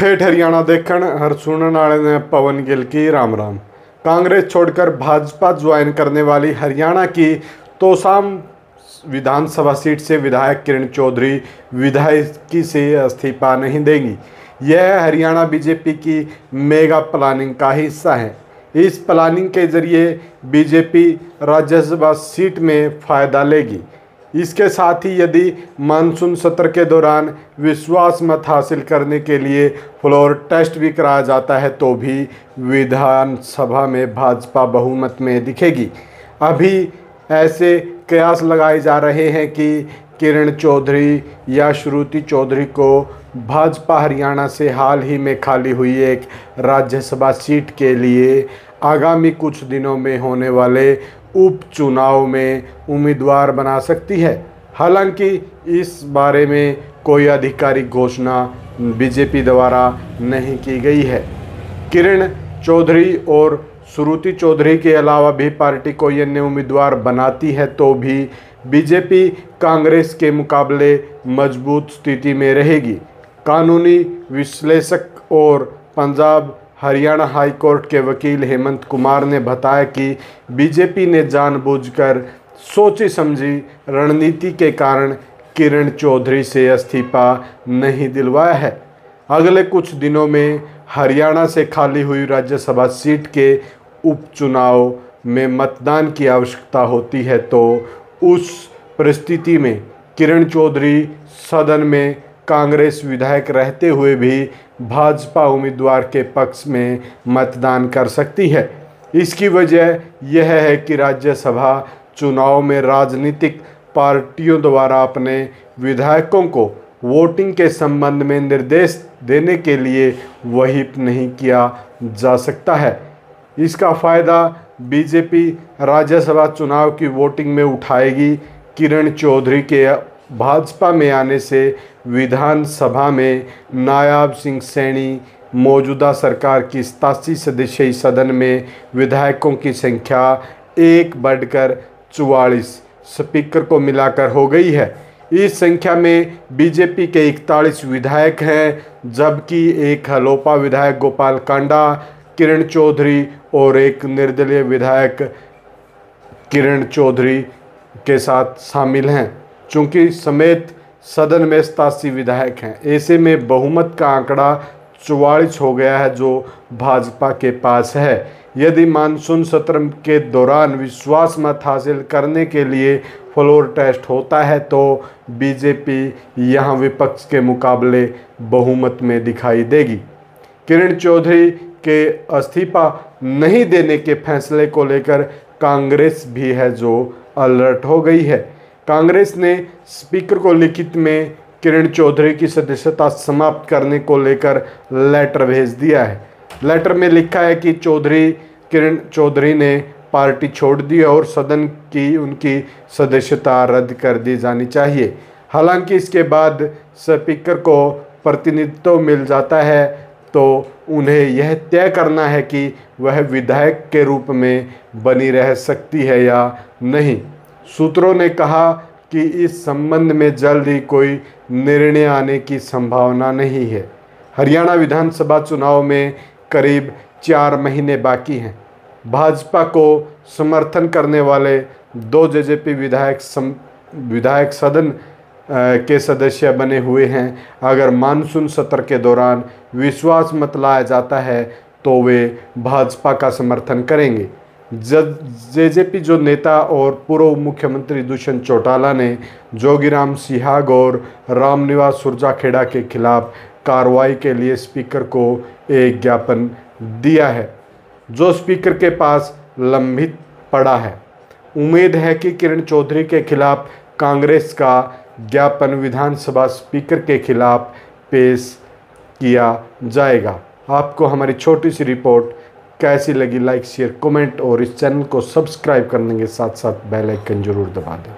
ठेठ हरियाणा देखण हर सुनने वाले ने पवन गिल की राम राम। कांग्रेस छोड़कर भाजपा ज्वाइन करने वाली हरियाणा की तोसाम विधानसभा सीट से विधायक किरण चौधरी विधायकी से इस्तीफा नहीं देंगी। यह हरियाणा बीजेपी की मेगा प्लानिंग का हिस्सा है। इस प्लानिंग के जरिए बीजेपी राज्यसभा सीट में फायदा लेगी। इसके साथ ही यदि मानसून सत्र के दौरान विश्वास मत हासिल करने के लिए फ्लोर टेस्ट भी कराया जाता है तो भी विधानसभा में भाजपा बहुमत में दिखेगी। अभी ऐसे कयास लगाए जा रहे हैं कि किरण चौधरी या श्रुति चौधरी को भाजपा हरियाणा से हाल ही में खाली हुई एक राज्यसभा सीट के लिए आगामी कुछ दिनों में होने वाले उपचुनाव में उम्मीदवार बना सकती है। हालांकि इस बारे में कोई आधिकारिक घोषणा बीजेपी द्वारा नहीं की गई है। किरण चौधरी और श्रुति चौधरी के अलावा भी पार्टी कोई अन्य उम्मीदवार बनाती है तो भी बीजेपी कांग्रेस के मुकाबले मजबूत स्थिति में रहेगी। कानूनी विश्लेषक और पंजाब हरियाणा हाई कोर्ट के वकील हेमंत कुमार ने बताया कि बीजेपी ने जानबूझकर सोची समझी रणनीति के कारण किरण चौधरी से इस्तीफा नहीं दिलवाया है। अगले कुछ दिनों में हरियाणा से खाली हुई राज्यसभा सीट के उपचुनाव में मतदान की आवश्यकता होती है तो उस परिस्थिति में किरण चौधरी सदन में कांग्रेस विधायक रहते हुए भी भाजपा उम्मीदवार के पक्ष में मतदान कर सकती है। इसकी वजह यह है कि राज्यसभा चुनाव में राजनीतिक पार्टियों द्वारा अपने विधायकों को वोटिंग के संबंध में निर्देश देने के लिए व्हिप नहीं किया जा सकता है। इसका फ़ायदा बीजेपी राज्यसभा चुनाव की वोटिंग में उठाएगी। किरण चौधरी के भाजपा में आने से विधानसभा में नायाब सिंह सैनी मौजूदा सरकार की 87 सदस्यीय सदन में विधायकों की संख्या 1 बढ़कर 44 स्पीकर को मिलाकर हो गई है। इस संख्या में बीजेपी के 41 विधायक हैं, जबकि एक हलोपा विधायक गोपाल कांडा, किरण चौधरी और एक निर्दलीय विधायक किरण चौधरी के साथ शामिल हैं। चूँकि समेत सदन में 87 विधायक हैं, ऐसे में बहुमत का आंकड़ा 44 हो गया है जो भाजपा के पास है। यदि मानसून सत्र के दौरान विश्वास मत हासिल करने के लिए फ्लोर टेस्ट होता है तो बीजेपी यहां विपक्ष के मुकाबले बहुमत में दिखाई देगी। किरण चौधरी के इस्तीफा नहीं देने के फैसले को लेकर कांग्रेस भी है जो अलर्ट हो गई है। कांग्रेस ने स्पीकर को लिखित में किरण चौधरी की सदस्यता समाप्त करने को लेकर लेटर भेज दिया है। लेटर में लिखा है कि किरण चौधरी ने पार्टी छोड़ दी और सदन की उनकी सदस्यता रद्द कर दी जानी चाहिए। हालांकि इसके बाद स्पीकर को प्रतिनिधित्व मिल जाता है तो उन्हें यह तय करना है कि वह विधायक के रूप में बनी रह सकती है या नहीं। सूत्रों ने कहा कि इस संबंध में जल्द ही कोई निर्णय आने की संभावना नहीं है। हरियाणा विधानसभा चुनाव में करीब 4 महीने बाकी हैं। भाजपा को समर्थन करने वाले 2 जेजेपी विधायक सदन के सदस्य बने हुए हैं। अगर मानसून सत्र के दौरान विश्वास मत लाया जाता है तो वे भाजपा का समर्थन करेंगे। जेजेपी जो नेता और पूर्व मुख्यमंत्री दुष्यंत चौटाला ने जोगीराम सिहाग और रामनिवास सुरजाखेड़ा के खिलाफ कार्रवाई के लिए स्पीकर को एक ज्ञापन दिया है जो स्पीकर के पास लंबित पड़ा है। उम्मीद है कि किरण चौधरी के खिलाफ कांग्रेस का ज्ञापन विधानसभा स्पीकर के खिलाफ पेश किया जाएगा। आपको हमारी छोटी सी रिपोर्ट कैसी लगी? लाइक, शेयर, कमेंट और इस चैनल को सब्सक्राइब करने के साथ साथ बेल आइकन जरूर दबा दें।